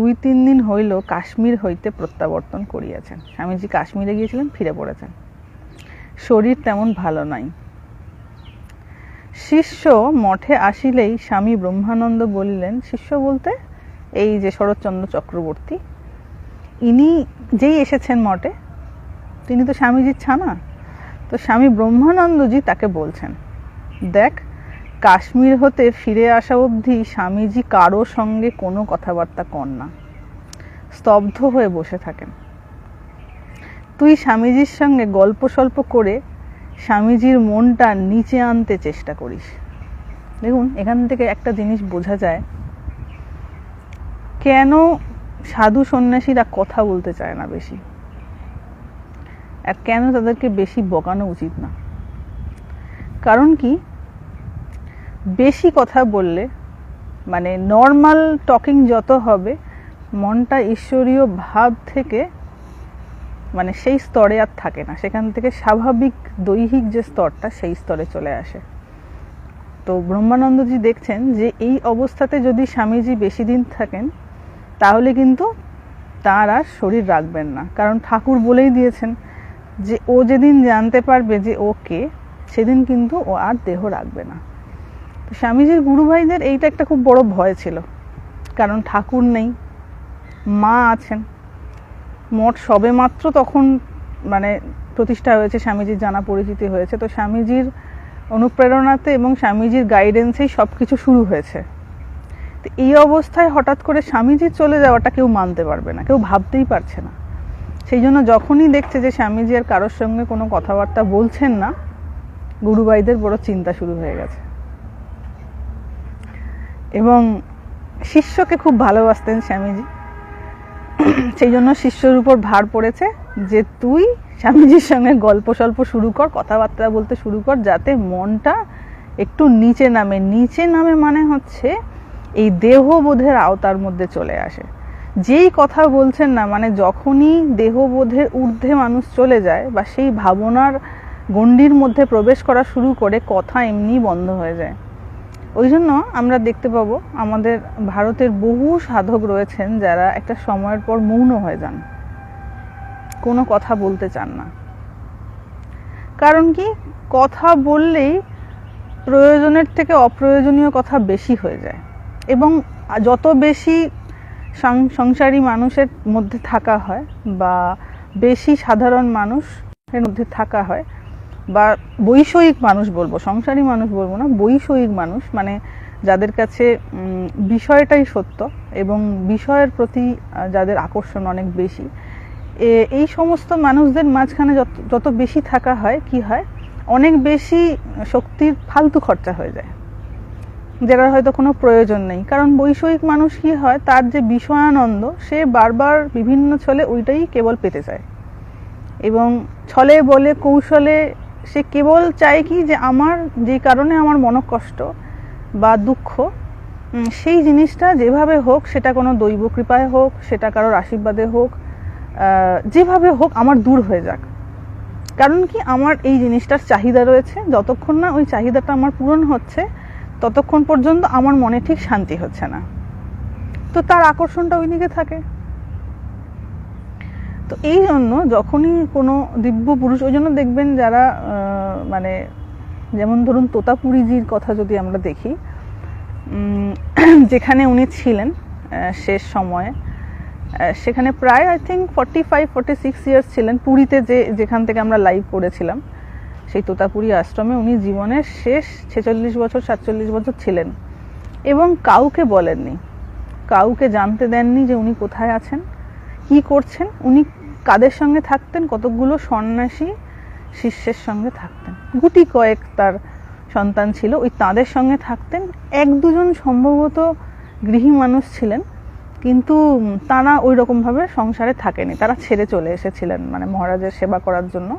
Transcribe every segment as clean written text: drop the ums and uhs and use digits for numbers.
2-3 দিন হইল কাশ্মীর হইতে প্রত্যাবর্তন করিয়াছেন। স্বামীজি কাশ্মীরে গিয়েছিলেন, ফিরে পড়েছেন। শরীর তেমন ভালো নাই। শিষ্য মঠে আসিলেই স্বামী ব্রহ্মানন্দ বলিলেন, শিষ্য বলতে এই যে শরৎচন্দ্র চক্রবর্তী, ইনি যেই এসেছেন মঠে, তিনি তো স্বামীজির ছানা। তো স্বামী ব্রহ্মানন্দজি তাকে বলছেন, দেখ, কাশ্মীর হতে ফিরে আসা অবধি স্বামীজি কারো সঙ্গে কোনো কথাবার্তা কন না, স্তব্ধ হয়ে বসে থাকেন। তুই স্বামীজির সঙ্গে গল্প সল্প করে স্বামীজির মনটা নিচে আনতে চেষ্টা করিস। দেখুন, এখান থেকে একটা জিনিস বোঝা যায়, কেন সাধু সন্ন্যাসীরা কথা বলতে চায় না বেশি, আর কেন তাদেরকে বেশি বকানো উচিত না। কারণ কি, বেশি কথা বললে, মানে নর্মাল টকিং যত হবে, মনটা ঈশ্বরীয় ভাব থেকে মানে সেই স্তরে আর থাকে না, সেখান থেকে স্বাভাবিক দৈহিক যে স্তরটা, সেই স্তরে চলে আসে। তো ব্রহ্মানন্দজি দেখছেন যে এই অবস্থাতে যদি স্বামীজি বেশি দিন থাকেন, তাহলে কিন্তু তার আর শরীর রাখবেন না। কারণ ঠাকুর বলেই দিয়েছেন যে ও যেদিন জানতে পারবে যে ও কে, সেদিন কিন্তু ও আর দেহ রাখবে না। তো স্বামীজির গুরু ভাইদের এইটা একটা খুব বড় ভয় ছিল, কারণ ঠাকুর নেই, মা আছেন, মঠ সবে মাত্র তখন মানে প্রতিষ্ঠা হয়েছে, স্বামীজির জানা পরিচিতি হয়েছে। তো স্বামীজির অনুপ্রেরণাতে এবং স্বামীজির গাইডেন্সেই সব কিছু শুরু হয়েছে। তো এই অবস্থায় হঠাৎ করে স্বামীজি চলে যাওয়াটা কেউ মানতে পারবে না, কেউ ভাবতেই পারছে না। সেই জন্য যখনই দেখছে যে স্বামীজি আর কারোর সঙ্গে কোনো কথাবার্তা বলছেন না, গুরুভাইদের বড় চিন্তা শুরু হয়ে গেছে। এবং শিষ্যকে খুব ভালোবাসতেন স্বামীজি, সেই জন্য শিষ্যর উপর ভার পড়েছে যে তুই স্বামীজির সঙ্গে গল্প সল্প শুরু কর, কথাবার্তা বলতে শুরু কর, যাতে মনটা একটু নিচে নামে। নিচে নামে মানে হচ্ছে এই দেহবোধের আওতার মধ্যে চলে আসে। যেই কথা বলছেন না, মানে যখনই দেহবোধের ঊর্ধ্বে মানুষ চলে যায় বা সেই ভাবনার গণ্ডির মধ্যে প্রবেশ করা শুরু করে, কথা এমনি বন্ধ হয়ে যায়। ওই জন্য আমরা দেখতে পাবো আমাদের ভারতের বহু সাধক রয়েছেন যারা একটা সময়ের পর মৌন হয়ে যান, কোনো কথা বলতে চান না। কারণ কি, কথা বললেই প্রয়োজনের থেকে অপ্রয়োজনীয় কথা বেশি হয়ে যায়। এবং যত বেশি সংসারী মানুষের মধ্যে থাকা হয় বা বেশি সাধারণ মানুষের মধ্যে থাকা হয়, বা বৈষয়িক মানুষ বলবো, সংসারী মানুষ বলবো না, বৈষয়িক মানুষ, মানে যাদের কাছে বিষয়টাই সত্য এবং বিষয়ের প্রতি যাদের আকর্ষণ অনেক বেশি, এই সমস্ত মানুষদের মাঝখানে যত বেশি থাকা হয়, কি হয়, অনেক বেশি শক্তির ফালতু খরচা হয়ে যায়, যেটা হয়তো কোনো প্রয়োজন নেই। কারণ বৈষয়িক মানুষ কি হয়, তার যে বিষয়ানন্দ, সে বারবার বিভিন্ন ছলে ওইটাই কেবল পেতে চায়, এবং ছলে বলে কৌশলে সে কেবল চায় কি, যে আমার যে কারণে আমার মনকষ্ট বা দুঃখ, সেই জিনিসটা যেভাবে হোক, সেটা কোনো দৈব কৃপায় হোক, সেটা কারোর আশীর্বাদে হোক, যেভাবে হোক আমার দূর হয়ে যাক। কারণ কি, আমার এই জিনিসটার চাহিদা রয়েছে, যতক্ষণ না ওই চাহিদাটা আমার পূরণ হচ্ছে, ততক্ষণ পর্যন্ত আমার মনে ঠিক শান্তি হচ্ছে না। তো তার আকর্ষণটা ওই দিকে থাকে। তো এই জন্য যখনই কোনো দিব্য পুরুষ, ওই জন্য দেখবেন যারা মানে যেমন ধরুন তোতাপুরীজির কথা যদি আমরা দেখি, যেখানে উনি ছিলেন শেষ সময়ে, সেখানে প্রায় আই থিঙ্ক 45-46 ইয়ার্স ছিলেন পুরীতে, যেখান থেকে আমরা লাইভ করেছিলাম, সেই তোতাপুরী আশ্রমে উনি জীবনের শেষ 46-47 বছর ছিলেন, এবং কাউকে বলেননি, কাউকে জানতে দেননি যে উনি কোথায় আছেন, কি করছেন। উনি কাদের সঙ্গে থাকতেন, কতগুলো সন্ন্যাসী শিষ্যের সঙ্গে থাকতেন, গুটি কয়েক তার সন্তান ছিল, ওই তাদের সঙ্গে থাকতেন। 1-2 জন সম্ভবত গৃহী মানুষ ছিলেন, কিন্তু তারা ওই রকমভাবে সংসারে থাকেনি, তারা ছেড়ে চলে এসেছিলেন মানে মহারাজের সেবা করার জন্য।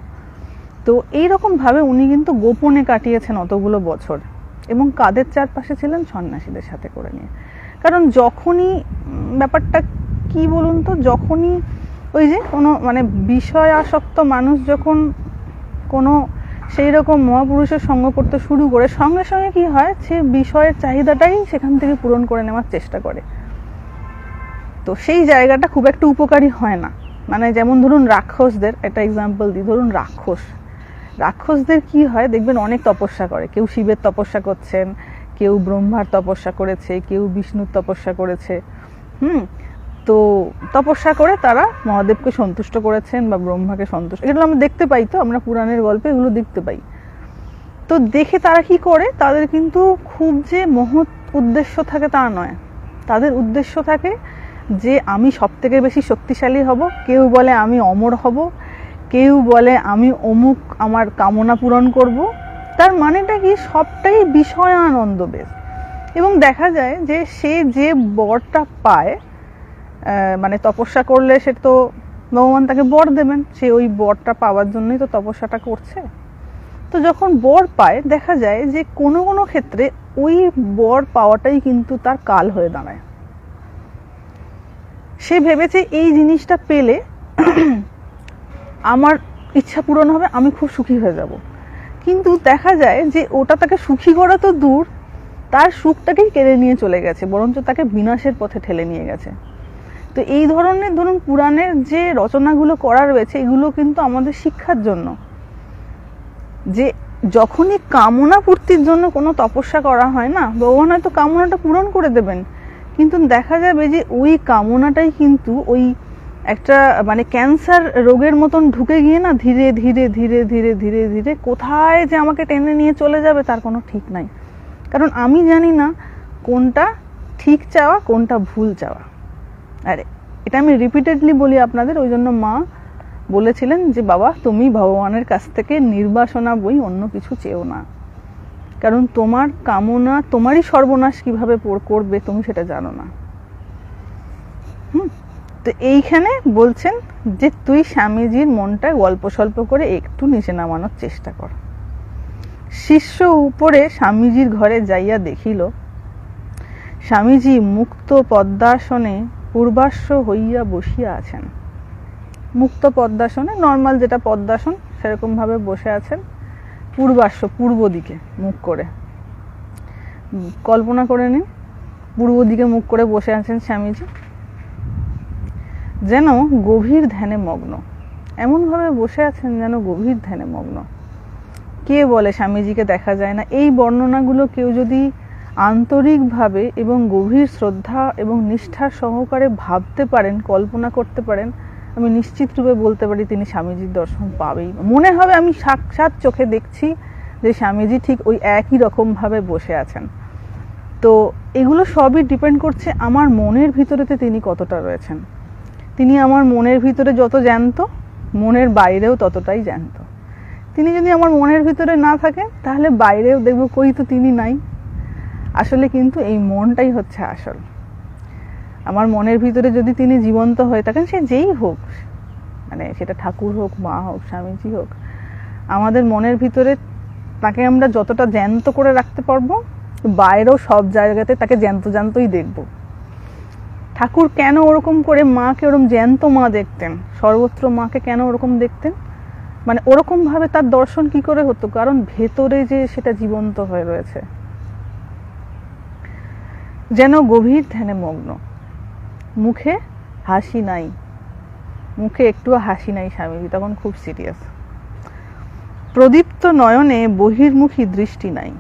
তো এইরকমভাবে উনি কিন্তু গোপনে কাটিয়েছেন অতগুলো বছর, এবং কাদের চারপাশে ছিলেন, সন্ন্যাসীদের সাথে করে নিয়ে। কারণ যখনই ব্যাপারটা কি বলুন তো, যখনই ওই যে কোনো মানে বিষয় আসক্ত মানুষ যখন কোনো সেই রকম মহাপুরুষের সঙ্গ করতে শুরু করে, সঙ্গে সঙ্গে কি হয়, সে বিষয়ের চাহিদাটাই সেখান থেকে পূরণ করে নেওয়ার চেষ্টা করে। তো সেই জায়গাটা খুব একটা উপকারী হয় না। মানে যেমন ধরুন রাক্ষসদের একটা এক্সাম্পল দিই, ধরুন রাক্ষসদের কি হয় দেখবেন অনেক তপস্যা করে, কেউ শিবের তপস্যা করছেন, কেউ ব্রহ্মার তপস্যা করেছে, কেউ বিষ্ণুর তপস্যা করেছে। তো তপস্যা করে তারা মহাদেবকে সন্তুষ্ট করেছেন বা ব্রহ্মাকে সন্তুষ্ট, এগুলো আমরা দেখতে পাই, তো আমরা পুরাণের গল্পে এগুলো দেখতে পাই। তো দেখে তারা কি করে, তাদের কিন্তু খুব যে মহৎ উদ্দেশ্য থাকে তা নয়, তাদের উদ্দেশ্য থাকে যে আমি সব থেকে বেশি শক্তিশালী হব, কেউ বলে আমি অমর হব, কেউ বলে আমি অমুক আমার কামনা পূরণ করব। তার মানেটা কি, সবটাই বিষয়ানন্দ বেশ। এবং দেখা যায় যে সে যে বরটা পায়, মানে তপস্যা করলে সে তো ভগবান তাকে বর দেবেন, সে ওই বরটা পাওয়ার জন্যই তো তপস্যাটা করছে। তো যখন বর পায় দেখা যায় যে কোনো কোনো ক্ষেত্রে ওই বর পাওয়াটাই কিন্তু তার কাল হয়ে দাঁড়ায়। সে ভেবেছে এই জিনিসটা পেলে আমার ইচ্ছা পূরণ হবে, আমি খুব সুখী হয়ে যাব। কিন্তু দেখা যায় যে ওটা তাকে সুখী করা তো দূর, তার সুখটাকেই কেড়ে নিয়ে চলে গেছে, বরঞ্চ তাকে বিনাশের পথে ঠেলে নিয়ে গেছে। তো এই ধরনের ধরুন পুরাণের যে রচনাগুলো করা রয়েছে, এগুলো কিন্তু আমাদের শিক্ষার জন্য, যে যখনই কামনা পূর্তির জন্য কোনো তপস্যা করা হয় না, ভগবান হয়তো কামনাটা পূরণ করে দেবেন, কিন্তু দেখা যাবে যে ওই কামনাটাই কিন্তু ওই একটা মানে ক্যান্সার রোগের মতন ঢুকে গিয়ে না ধীরে ধীরে ধীরে ধীরে ধীরে ধীরে কোথায় যে আমাকে টেনে নিয়ে চলে যাবে তার কোনো ঠিক নাই। কারণ আমি জানি না কোনটা ঠিক চাওয়া কোনটা ভুল চাওয়া। আরে এটা আমি রিপিটেডলি বলি আপনাদের, ওই জন্য মা বলেছিলেন যে বাবা তুমি ভগবানের কাছ থেকে নির্বাসনা বই অন্য কিছু চেও না, কারণ তোমার কামনা তোমারই সর্বনাশ কিভাবে করবে তুমি সেটা জানো না। তো এইখানে বলছেন যে তুই স্বামীজির মনটা গল্প স্বল্প করে একটু নিচে নামানোর চেষ্টা কর। শিষ্য উপরে স্বামীজির ঘরে যাইয়া দেখিল স্বামীজি মুক্ত পদ্মাসনে পূর্বাশ্ব হইয়া বসিয়া আছেন। মুক্ত পদ্মাসনে, নর্মাল যেটা পদ্মাসন সেরকম ভাবে বসে আছেন, পূর্বাশ্ব পূর্ব দিকে মুখ করে। কল্পনা করে নিন পূর্ব দিকে মুখ করে বসে আছেন স্বামীজি, যেন গভীর ধ্যানে মগ্ন। এমন ভাবে বসে আছেন যেন গভীর ধ্যানে মগ্ন। কে বলে স্বামীজিকে দেখা যায় না? এই বর্ণনাগুলো কেউ যদি আন্তরিকভাবে এবং গভীর শ্রদ্ধা এবং নিষ্ঠার সহকারে ভাবতে পারেন, কল্পনা করতে পারেন, আমি নিশ্চিত রূপে বলতে পারি তিনি স্বামীজির দর্শন পাবেই। মনে হবে আমি সাক্ষাৎ চোখে দেখছি যে স্বামীজি ঠিক ওই একই রকম ভাবে বসে আছেন। তো এগুলো সবই ডিপেন্ড করছে আমার মনের ভিতরেতে তিনি কতটা রয়েছেন। তিনি আমার মনের ভিতরে যত জ্যান্ত, মনের বাইরেও ততটাই জ্যান্ত। তিনি যদি আমার মনের ভিতরে না থাকেন তাহলে বাইরেও দেখবো কই তো তিনি নাই। আসলে কিন্তু এই মনটাই হচ্ছে আসল। আমার মনের ভিতরে যদি তিনি জীবন্ত হয়ে থাকেন, সে যেই হোক, মানে সেটা ঠাকুর হোক, মা হোক, স্বামীজি হোক, আমাদের মনের ভিতরে তাকে আমরা যতটা জ্যান্ত করে রাখতে পারবো, বাইরেও সব জায়গাতে তাকে জ্যান্ত জ্যান্তই দেখবো। ঠাকুর কেন ওরকম করে মাকে ওরকম জ্যান্ত মা দেখতেন, সর্বত্র মাকে কেন ওরকম দেখতেন, মানে ওরকম ভাবে তার দর্শন কি করে হতো? কারণ ভেতরে যে সেটা জীবন্ত হয়ে রয়েছে। যেন গভীর ধ্যানে মগ্ন, মুখে হাসি নাই, মুখে একটুও হাসি নাই স্বামীজি তখন খুব সিরিয়াস। প্রদীপ্ত নয়নে বহির্মুখী দৃষ্টি নাই।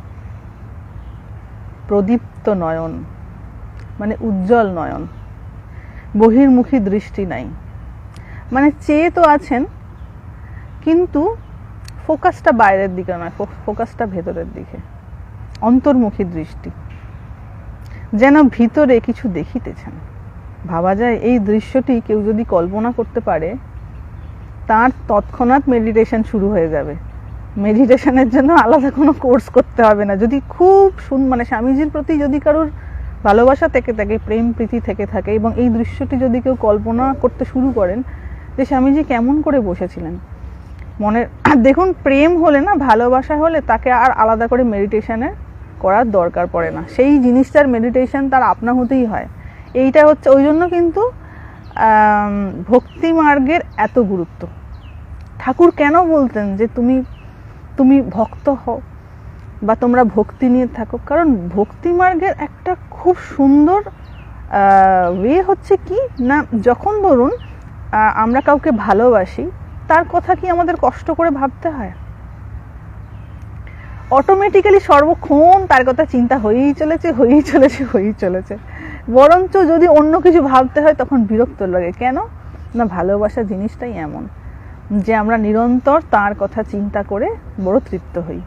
প্রদীপ্ত নয়ন মানে উজ্জ্বল নয়ন, বহির্মুখী দৃষ্টি নাই, মানে চেয়ে তো আছেন কিন্তু ফোকাসটা বাইরের দিকে নয়, ফোকাসটা ভেতরের দিকে, অন্তর্মুখী দৃষ্টি। যেন ভিতরে কিছু দেখিতেছেন। ভাবা যায় এই দৃশ্যটি কেউ যদি কল্পনা করতে পারে, তার তৎক্ষণাৎ মেডিটেশন শুরু হয়ে যাবে। মেডিটেশনের জন্য আলাদা কোনো কোর্স করতে হবে না। যদি খুব মানে স্বামীজির প্রতি যদি কারোর ভালোবাসা থেকে থাকে, প্রেম প্রীতি থেকে থাকে, এবং এই দৃশ্যটি যদি কেউ কল্পনা করতে শুরু করেন যে স্বামীজি কেমন করে বসেছিলেন মনের, দেখুন প্রেম হলে না, ভালোবাসা হলে তাকে আর আলাদা করে মেডিটেশনের করার দরকার পড়ে না। সেই জিনিসটার মেডিটেশন তার আপনা হতেই হয়। এইটা হচ্ছে ওই জন্য কিন্তু ভক্তি মার্গের এত গুরুত্ব। ঠাকুর কেন বলতেন যে তুমি ভক্ত হও বা তোমরা ভক্তি নিয়ে থাকো? কারণ ভক্তি মার্গের একটা খুব সুন্দর ওয়ে হচ্ছে কি না, যখন ধরুন আমরা কাউকে ভালোবাসি, তার কথা কি আমাদের কষ্ট করে ভাবতে হয়? অটোমেটিক্যালি সর্বক্ষণ তার কথা চিন্তা হয়েই চলেছে। বরঞ্চ যদি অন্য কিছু ভাবতে হয় তখন বিরক্ত লাগে। কেন না, ভালোবাসা জিনিসটাই এমন যে আমরা নিরন্তর তার কথা চিন্তা করে বড় তৃপ্ত হই।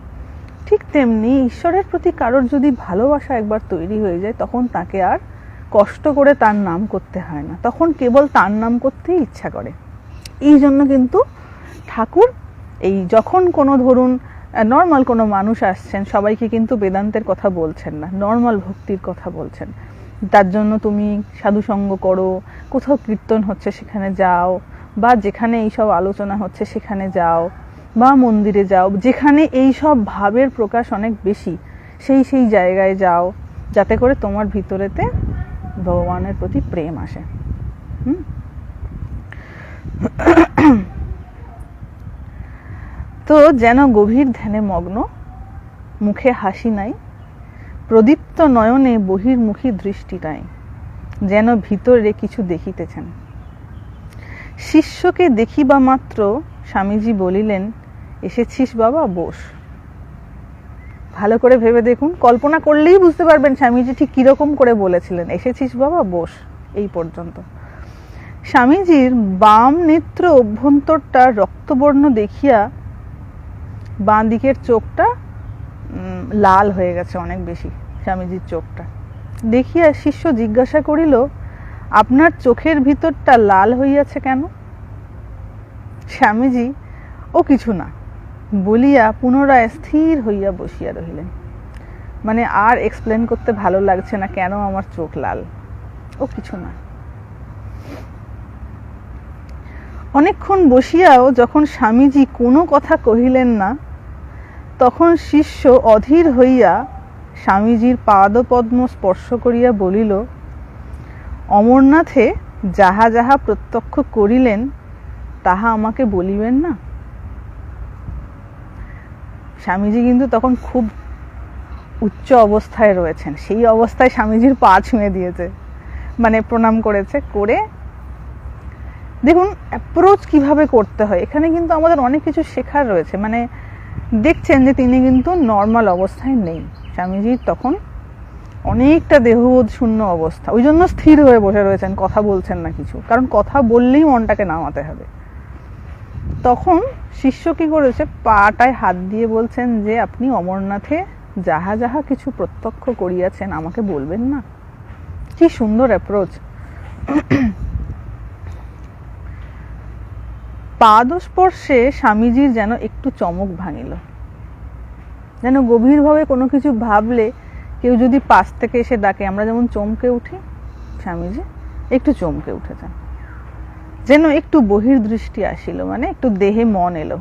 ঠিক তেমনি ঈশ্বরের প্রতি কারোর যদি ভালোবাসা একবার তৈরি হয়ে যায়, তখন তাকে আর কষ্ট করে তার নাম করতে হয় না, তখন কেবল তার নাম করতেই ইচ্ছা করে। এই জন্য কিন্তু ঠাকুর এই যখন কোনো ধরুন নর্মাল কোনো মানুষ আসছেন, সবাইকে কিন্তু বেদান্তের কথা বলছেন না, নর্মাল ভক্তির কথা বলছেন। তার জন্য তুমি সাধুসঙ্গ করো, কোথাও কীর্তন হচ্ছে সেখানে যাও, বা যেখানে এইসব আলোচনা হচ্ছে সেখানে যাও, বা মন্দিরে যাও, যেখানে এইসব ভাবের প্রকাশ অনেক বেশি, সেই জায়গায় যাও, যাতে করে তোমার ভিতরেতে ভগবানের প্রতি প্রেম আসে। তো যেন গভীর ধ্যানে মগ্ন, মুখে হাসি নাই, প্রদীপ্ত নয়নে বহির্মুখী দৃষ্টি নাই, যেন ভিতরে কিছু দেখিতেছেন। শিষ্যকে দেখিবা মাত্র স্বামীজি বলিলেন, এসেছিস বাবা, বস। ভালো করে ভেবে দেখুন, কল্পনা করলেই বুঝতে পারবেন স্বামীজি ঠিক কিরকম করে বলেছিলেন, এসেছিস বাবা, বস। এই পর্যন্ত স্বামীজির বাম নেত্র অভ্যন্তরটা রক্তবর্ণ দেখিয়া বাঁ দিকের চোখটা লাল হয়ে গেছে অনেক বেশি। স্বামীজির চোখটা দেখিয়া শিষ্য জিজ্ঞাসা করিল, আপনার চোখের ভিতরটা লাল হইয়াছে কেন? স্বামীজি ও কিছু না বলিয়া পুনরায় স্থির হইয়া বসিয়া রহিলেন। মানে আর এক্সপ্লেন করতে ভালো লাগছে না কেন আমার চোখ লাল, ও কিছু না। অনেকক্ষণ বসিয়াও যখন স্বামীজি কোনো কথা কহিলেন না, তখন শিষ্য অধীর হইয়া স্বামীজির পাদপদ্ম স্পর্শ করিয়া বলিল, অমরনাথে যাহা যাহা প্রত্যক্ষ করিলেন তাহা আমাকে বলিবেন না? স্বামীজি কিন্তু তখন খুব উচ্চ অবস্থায় রয়েছেন, সেই অবস্থায় স্বামীজির পা ছুঁয়ে দিয়েছে, মানে প্রণাম করেছে। করে দেখুন অ্যাপ্রোচ কিভাবে করতে হয়, এখানে কিন্তু আমাদের অনেক কিছু শেখার রয়েছে। মানে দেখছেন যে তিনি কিন্তু নর্মাল অবস্থায় নেই, স্বামীজির তখন অনেকটা দেহবোধ শূন্য অবস্থা, ওই জন্য স্থির হয়ে বসে রয়েছেন, কথা বলছেন না কিছু, কারণ কথা বললেই মনটাকে নামাতে হবে। তখন শিষ্য কি করেছে, পাটায় হাত দিয়ে বলছেন যে আপনি অমরনাথে যাহা যাহা কিছু প্রত্যক্ষ করিয়াছেন আমাকে বলবেন না। কি সুন্দর অ্যাপ্রোচ। পাদস্পর্শে স্বামীজির যেন একটু চমক ভাঙিল, যেন গভীরভাবে কোনো কিছু ভাবলে কেউ যদি পাশ থেকে এসে ডাকে, আমরা যেমন চমকে উঠি, স্বামীজি একটু চমকে উঠেছেন, যেন একটু বহির্দৃষ্টি আসিল, মানে একটু দেহে মন এলো।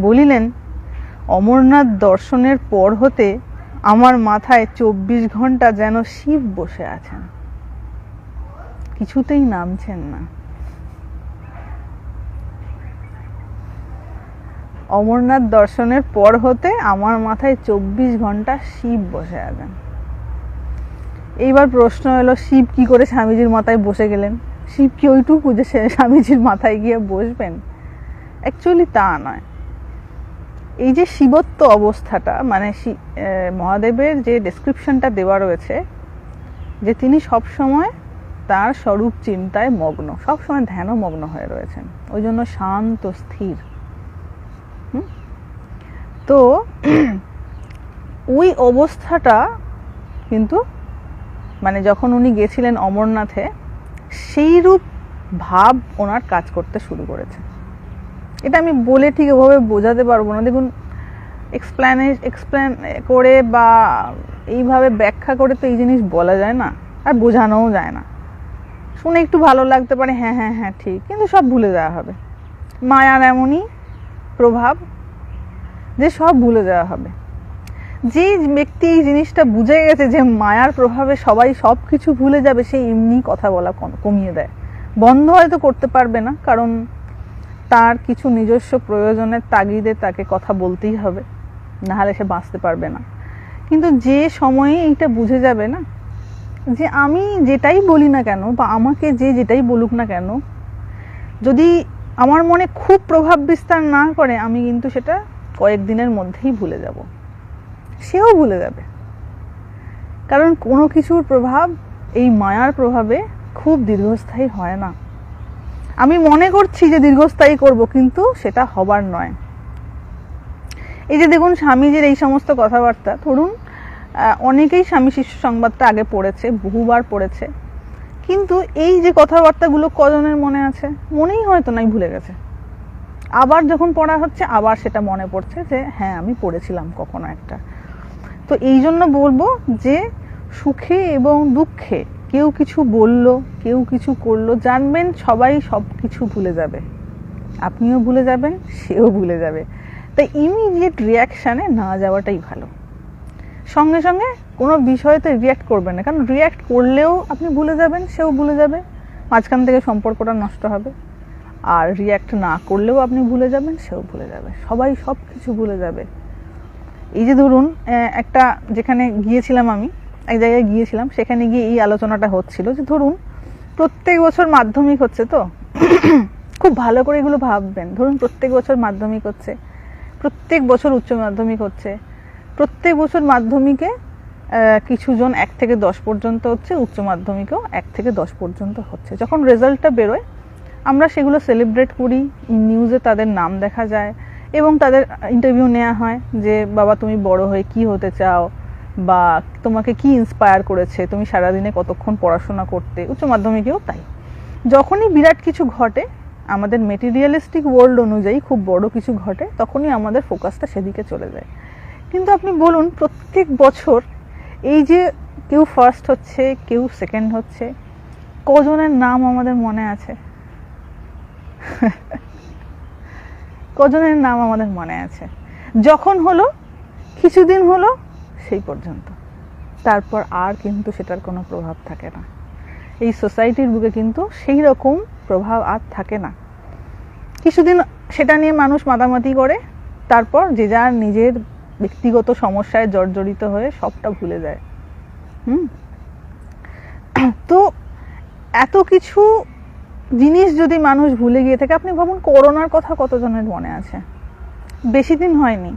বলিলেন, অমরনাথ দর্শনের পর হতে আমার মাথায় 24 ঘন্টা যেন শিব বসে আছেন, কিছুতেই নামছেন না। অমরনাথ দর্শনের পর হতে আমার মাথায় 24 ঘন্টা শিব বসে আছেন। এইবার প্রশ্ন এলো, শিব কি করে স্বামীজির মাথায় বসে গেলেন? শিব কি ওইটুকু যে স্বামীজির মাথায় গিয়ে বসবেন? অ্যাকচুয়ালি তা নয়। এই যে শিবত্ব অবস্থাটা, মানে মহাদেবের যে ডেসক্রিপশনটা দেওয়া রয়েছে, যে তিনি সবসময় তার স্বরূপ চিন্তায় মগ্ন, সবসময় ধ্যানমগ্ন হয়ে রয়েছেন, ওই জন্য শান্ত স্থির। তো ওই অবস্থাটা কিন্তু মানে যখন উনি গেছিলেন অমরনাথে, সেই রূপ ভাব ওনার কাজ করতে শুরু করেছে। এটা আমি বলে ঠিক ওভাবে বোঝাতে পারবো না। দেখুন, এক্সপ্লেন করে বা এইভাবে ব্যাখ্যা করে তো এই জিনিস বলা যায় না, আর বোঝানোও যায় না। শুনে একটু ভালো লাগতে পারে, হ্যাঁ হ্যাঁ হ্যাঁ ঠিক, কিন্তু সব ভুলে যাওয়া হবে। মায়ার এমনই প্রভাব যে সব ভুলে যাওয়া হবে। যে ব্যক্তি এই জিনিসটা বুঝে গেছে যে মায়ার প্রভাবে সবাই সব কিছু ভুলে যাবে, সে এমনি কথা বলা কমিয়ে দেয়। বন্ধ হয়তো করতে পারবে না, কারণ তার কিছু নিজস্ব প্রয়োজনের তাগিদে তাকে কথা বলতেই হবে, নাহলে সে বাঁচতে পারবে না। কিন্তু যে সময়ে এইটা বুঝে যাবে না, যে আমি যেটাই বলি না কেন বা আমাকে যে যেটাই বলুক না কেন, যদি আমার মনে খুব প্রভাব বিস্তার না করে, আমি কিন্তু সেটা কয়েকদিনের মধ্যেই ভুলে যাব, সেও ভুলে যাবে। কারণ কোনো কিছুর প্রভাব এই মায়ার প্রভাবে খুব দীর্ঘস্থায়ী হয় না। আমি মনে করছি যে দীর্ঘস্থায়ী করব, কিন্তু সেটা হবার নয়। এই যে দেখুন স্বামীজির এই সমস্ত কথাবার্তা, ধরুন অনেকেই স্বামী শিষ্য সংবাদটা আগে পড়েছে, বহুবার পড়েছে, কিন্তু এই যে কথাবার্তাগুলো কজনের মনে আছে? মনেই হয়তো নাই, ভুলে গেছে। আবার যখন পড়া হচ্ছে আবার সেটা মনে পড়ছে যে হ্যাঁ আমি পড়েছিলাম কখনো একটা। তো এই জন্য বলবো যে সুখে এবং দুঃখে কেউ কিছু বলল, কেউ কিছু করলো, জানবেন সবাই সব কিছু ভুলে যাবে, আপনিও ভুলে যাবেন, সেও ভুলে যাবে। তাই ইমিডিয়েট রিয়াকশানে না যাওয়াটাই ভালো। সঙ্গে সঙ্গে কোনো বিষয়তে রিয়াক্ট করবেন না, কারণ রিয়াক্ট করলেও আপনি ভুলে যাবেন, সেও ভুলে যাবে, মাঝখান থেকে সম্পর্কটা নষ্ট হবে। আর রিয়াক্ট না করলেও আপনি ভুলে যাবেন, সেও ভুলে যাবে, সবাই সব কিছু ভুলে যাবে। এই যে ধরুন একটা যেখানে গিয়েছিলাম, আমি এক জায়গায় গিয়েছিলাম, সেখানে গিয়ে এই আলোচনাটা হচ্ছিল যে ধরুন প্রত্যেক বছর মাধ্যমিক হচ্ছে, তো খুব ভালো করে এগুলো ভাববেন। ধরুন প্রত্যেক বছর মাধ্যমিক হচ্ছে, প্রত্যেক বছর উচ্চ মাধ্যমিক হচ্ছে, প্রত্যেক বছর মাধ্যমিকে কিছু জন 1 থেকে 10 পর্যন্ত হচ্ছে, উচ্চ মাধ্যমিকেও 1 থেকে 10 পর্যন্ত হচ্ছে। যখন রেজাল্টটা বেরোয় আমরা সেগুলো সেলিব্রেট করি, নিউজে তাদের নাম দেখা যায় এবং তাদের ইন্টারভিউ নেওয়া হয় যে বাবা তুমি বড় হয়ে কি হতে চাও, বা তোমাকে কি ইন্সপায়ার করেছে, তুমি সারাদিনে কতক্ষণ পড়াশোনা করতে। উচ্চ মাধ্যমিকেও তাই। যখনই বিরাট কিছু ঘটে, আমাদের মেটেরিয়ালিস্টিক ওয়ার্ল্ড অনুযায়ী খুব বড় কিছু ঘটে, তখনই আমাদের ফোকাসটা সেদিকে চলে যায়। কিন্তু আপনি বলুন প্রত্যেক বছর এই যে কেউ ফার্স্ট হচ্ছে, কেউ সেকেন্ড হচ্ছে, কজনের নাম আমাদের মনে আছে? কজনের নাম আমাদের মনে আছে? যখন হলো, কিছুদিন হলো, সেই পর্যন্ত, তারপর আর কিন্তু সেটার কোনো প্রভাব থাকে না। এই সোসাইটির বুকে কিন্তু সেই রকম প্রভাব আর থাকে না। কিছুদিন সেটা নিয়ে মানুষ মাতামাতি করে, তারপর যে যার নিজের ব্যক্তিগত সমস্যায় জর্জরিত হয়ে সবটা ভুলে যায়। তো এত কিছু জিনিস যদি মানুষ ভুলে গিয়ে থাকে, আপনি ভাবুন করোনার কথা কতজনের মনে আছে? বেশি দিন হয়নি,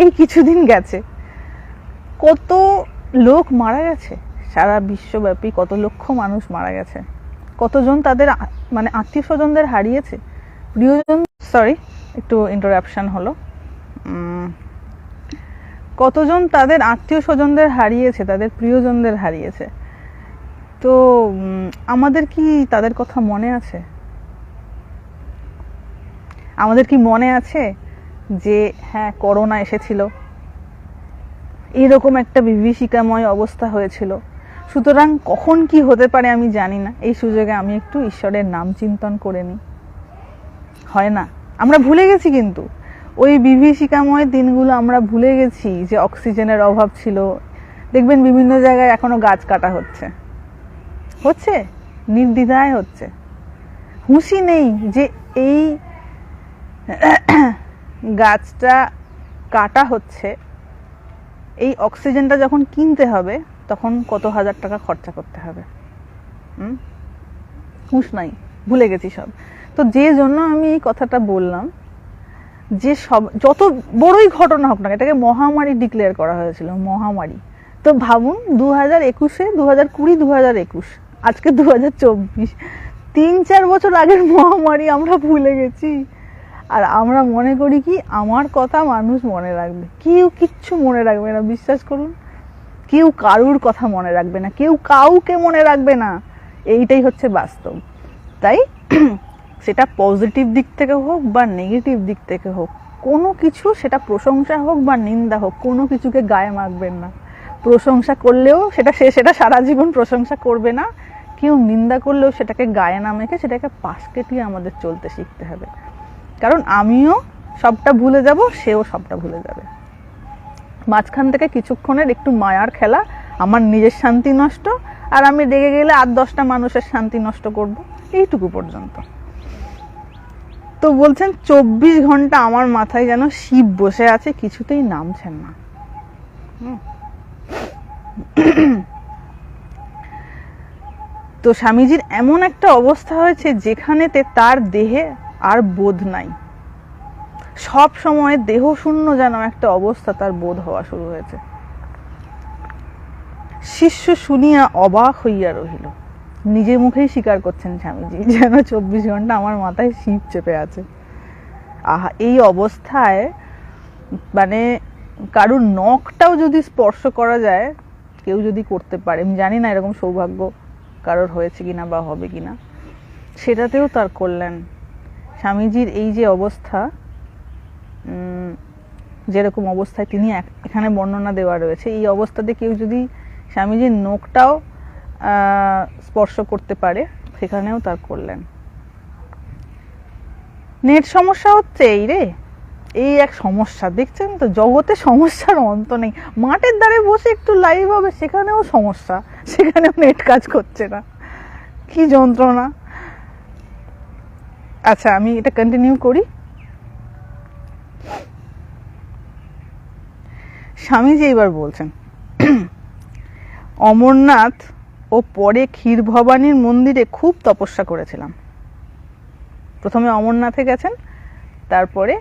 এই কিছুদিন গেছে, কত লোক মারা গেছে সারা বিশ্বব্যাপী, কত লক্ষ মানুষ মারা গেছে, কতজন তাদের মানে আত্মীয় স্বজনদের হারিয়েছে, প্রিয়জন, সরি একটু ইন্টারাপশন হলো, কতজন তাদের আত্মীয় স্বজনদের হারিয়েছে, তাদের প্রিয়জনদের হারিয়েছে। তো আমাদের কি তাদের কথা মনে আছে? আমাদের কি মনে আছে যে হ্যাঁ করোনা এসেছিল, এরকম একটা বিভীষিকাময় অবস্থা হয়েছিল, সুতরাং কখন কি হতে পারে আমি জানি না, এই সুযোগে আমি একটু ঈশ্বরের নাম চিন্তন করে নিই? হয় না, আমরা ভুলে গেছি। কিন্তু ওই বিভীষিকাময় দিনগুলো আমরা ভুলে গেছি যে অক্সিজেনের অভাব ছিল। দেখবেন বিভিন্ন জায়গায় এখনো গাছ কাটা হচ্ছে, হচ্ছে নির্দ্বিধায় হচ্ছে, হুঁশি নেই যে এই গাছটা কাটা হচ্ছে, এই অক্সিজেনটা যখন কিনতে হবে তখন কত হাজার টাকা খরচা করতে হবে। হুঁশ নাই, ভুলে গেছি সব। তো যে জন্য আমি এই কথাটা বললাম যে সব যত বড়ই ঘটনা হোক না, এটাকে মহামারী ডিক্লেয়ার করা হয়েছিল, মহামারী। তো ভাবুন 2021-এ, 2020, 2021, আজকে 2024, 3-4 বছর আগের মহামারী আমরা ভুলে গেছি। আর আমরা মনে করি কি আমার কথা মানুষ মনে রাখবে। কেউ কিচ্ছু মনে রাখবে না, বিশ্বাস করুন, কেউ কারুর কথা মনে রাখবে না, কেউ কাউকে মনে রাখবে না, এইটাই হচ্ছে বাস্তব। তাই সেটা পজিটিভ দিক থেকে হোক বা নেগেটিভ দিক থেকে হোক, কোনো কিছু, সেটা প্রশংসা হোক বা নিন্দা হোক, কোনো কিছুকে গায়ে মাখবেন না। প্রশংসা করলেও সেটা সারা জীবন প্রশংসা করবে না, কেউ নিন্দা করলেও সেটাকে গায়ে না মেখে সেটাকে পাশ কেটিয়ে আমাদের চলতে শিখতে হবে। কারণ আমিও সবটা ভুলে যাব, সেও সবটা ভুলে যাবে। মাঝখান থেকে কিছুক্ষণের একটু মায়ার খেলা, আমার নিজের শান্তি নষ্ট, আর আমি রেগে গেলে 8-10টা মানুষের শান্তি নষ্ট করব, এইটুকু পর্যন্ত। তো বলছেন 24 ঘন্টা আমার মাথায় যেন শিব বসে আছে, কিছুতেই নামছেন না। তো স্বামীজির এমন একটা অবস্থা হয়েছে যেখানেতে তার দেহে আর বোধ নাই, সব সময় দেহ শূন্য যেন একটা অবস্থা তার বোধ হওয়া শুরু হয়েছে। শিষ্য শুনিয়া অবাক হইয়া রহিল। নিজে মুখেই স্বীকার করছেন স্বামীজি, যেন 24 ঘন্টা আমার মাথায় শিব চেপে আছে। আহা, এই অবস্থায় মানে কারুর নখটাও যদি স্পর্শ করা যায়, কেউ যদি করতে পারে, আমি জানি না এরকম সৌভাগ্য কারোর হয়েছে কিনা বা হবে কিনা, সেটাতেও তার কল্যাণ। স্বামীজির এই যে অবস্থা, যেরকম অবস্থায় তিনি এখানে বর্ণনা দেওয়া রয়েছে, এই অবস্থাতে কেউ যদি স্বামীজির নখটাও স্পর্শ করতে পারে, সেখানেও তার কল্যাণ। নেট সমস্যা হচ্ছে এই এক সমস্যা, দেখছেন তো, জগতে সমস্যার অন্ত নেই। মাঠের ধারে বসে একটু লাইভ হবে, সেখানেও সমস্যা, সেখানেও নেট কাজ করছে না, কি যন্ত্রণা। আচ্ছা, আমি এটা কন্টিনিউ করি। স্বামীজি এবার বলছেন, অমরনাথ ও পরে ক্ষীর ভবানীর মন্দিরে খুব তপস্যা করেছিলাম। প্রথমে অমরনাথে গেছেন, তারপরে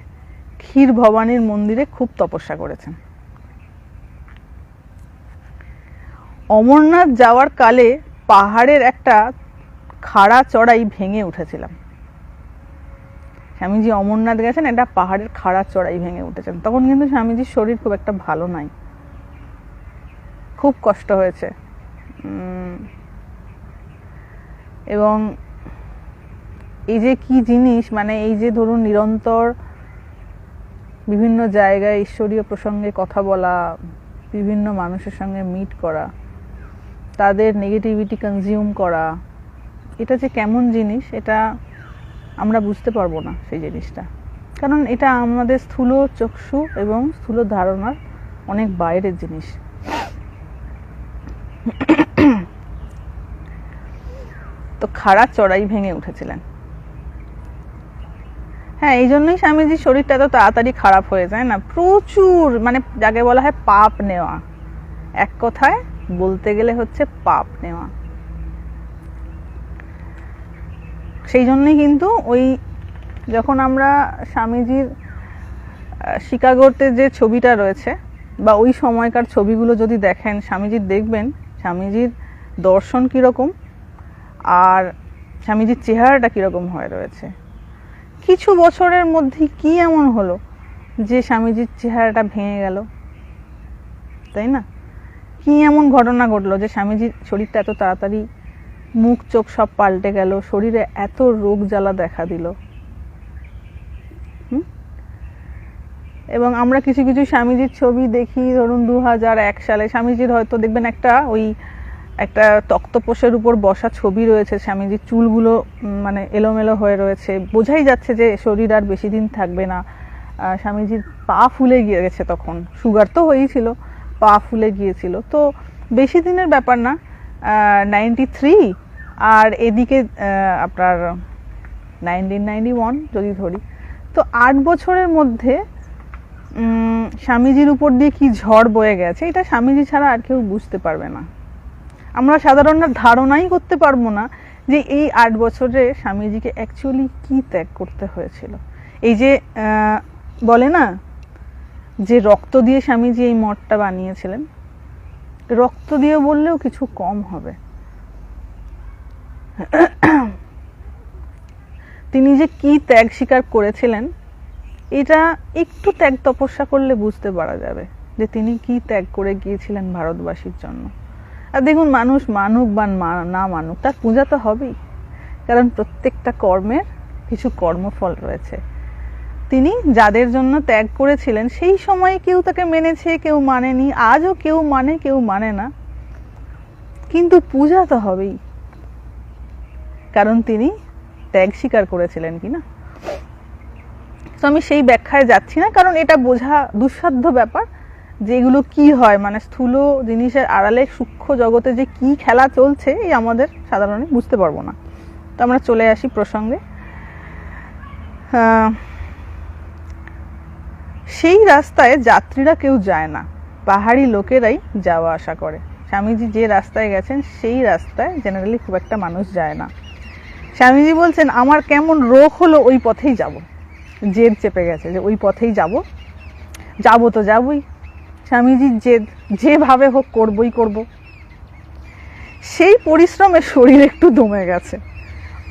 ক্ষীর ভবানীর মন্দিরে খুব তপস্যা করেছেন। অমরনাথ যাওয়ার কালে পাহাড়ের একটা খাড়া চড়াই ভেঙে উঠেছিলাম। স্বামীজি অমরনাথ গেছেন, একটা পাহাড়ের খাড়া চড়াই ভেঙে উঠেছেন। তখন কিন্তু স্বামীজির শরীর খুব একটা ভালো নাই, খুব কষ্ট হয়েছে। এবং এই যে কি জিনিস, মানে এই যে ধরুন নিরন্তর বিভিন্ন জায়গায় ঈশ্বরীয় প্রসঙ্গে কথা বলা, বিভিন্ন মানুষের সঙ্গে মিট করা, তাদের নেগেটিভিটি কনজিউম করা, এটা যে কেমন জিনিস, এটা আমরা বুঝতে পারবো না সেই জিনিসটা, কারণ এটা আমাদের স্থূল চক্ষু এবং স্থূল ধারণার অনেক বাইরের জিনিস। তো খাড়া চড়াই ভেঙে উঠেছিলেন। হ্যাঁ, এই জন্যই স্বামীজির শরীরটা এত তাড়াতাড়ি খারাপ হয়ে যায় না, প্রচুর, মানে যাকে বলা হয় পাপ নেওয়া, এক কথায় বলতে গেলে হচ্ছে পাপ নেওয়া। সেই জন্যই কিন্তু ওই যখন আমরা স্বামীজির শিকাগোতে যে ছবিটা রয়েছে বা ওই সময়কার ছবিগুলো যদি দেখেন, স্বামীজির দেখবেন স্বামীজির দর্শন কীরকম আর স্বামীজির চেহারাটা কীরকম হয়ে রয়েছে। কিছু বছরের মধ্যে কি এমন হলো যে স্বামীজির চেহারাটা ভেঙে গেল, তাই না? কি এমন ঘটনা ঘটলো যে স্বামীজির শরীরটা এত তাড়াতাড়ি, মুখ চোখ সব পাল্টে গেল, শরীরে এত রোগ জ্বালা দেখা দিল। এবং আমরা কিছু কিছু স্বামীজির ছবি দেখি, ধরুন 2001 সালে স্বামীজির হয়তো দেখবেন একটা তক্তপোষের উপর বসা ছবি রয়েছে, স্বামীজির চুলগুলো মানে এলোমেলো হয়ে রয়েছে, বোঝাই যাচ্ছে যে শরীর আর বেশি দিন থাকবে না। স্বামীজির পা ফুলে গিয়েছে, তখন সুগার তো হয়েছিল, পা ফুলে গিয়েছিল। তো বেশি দিনের ব্যাপার না, 93 আর এদিকে আপনার 1991 যদি ধরি, তো 8 বছরের মধ্যে স্বামীজির উপর দিয়ে কি ঝড় বয়ে গেছে, এটা স্বামীজি ছাড়া আর কেউ বুঝতে পারবে না। আমরা সাধারণ ধারণাই করতে পারবো না যে এই 8 বছরে স্বামীজিকে অ্যাকচুয়ালি কি ত্যাগ করতে হয়েছিল। এই যে বলে না যে রক্ত দিয়ে স্বামীজি এই মঠটা বানিয়েছিলেন, রক্ত দিয়ে বললেও কিছু কম হবে। তিনি যে কি ত্যাগ স্বীকার করেছিলেন, এটা একটু ত্যাগ তপস্যা করলে বুঝতে পারা যাবে যে তিনি কি ত্যাগ করে গিয়েছিলেন ভারতবাসীর জন্য। আর দেখুন, মানুষ মানুক বা না মানুক, তার পূজা তো হবেই, কারণ প্রত্যেকটা কর্মের কিছু কর্মফল রয়েছে। তিনি যাদের জন্য ত্যাগ করেছিলেন, সেই সময় কেউ তাকে মেনেছে, কেউ মানেনি, আজও কেউ মানে কেউ মানে না, কিন্তু পূজা তো হবেই, কারণ তিনি ত্যাগ স্বীকার করেছিলেন কিনা। তো আমি সেই ব্যাখ্যায় যাচ্ছি না, কারণ এটা বোঝা দুঃসাধ্য ব্যাপার যে এগুলো কি হয়, মানে স্থূল জিনিসের আড়ালে সূক্ষ্ম জগতে যে কি খেলা চলছে, এই আমাদের সাধারণত বুঝতে পারবো না। তো আমরা চলে আসি প্রসঙ্গে। সেই রাস্তায় যাত্রীরা কেউ যায় না, পাহাড়ি লোকেরাই যাওয়া আসা করে। স্বামীজি যে রাস্তায় গেছেন সেই রাস্তায় জেনারেলি খুব একটা মানুষ যায় না। স্বামীজি বলছেন আমার কেমন রোগ হলো ওই পথেই যাব, জেদ চেপে গেছে যে ওই পথেই যাব, যাবো তো যাবই। স্বামীজির জেদ, যেভাবে হোক করবই করব। সেই পরিশ্রমে শরীর একটু দমে গেছে,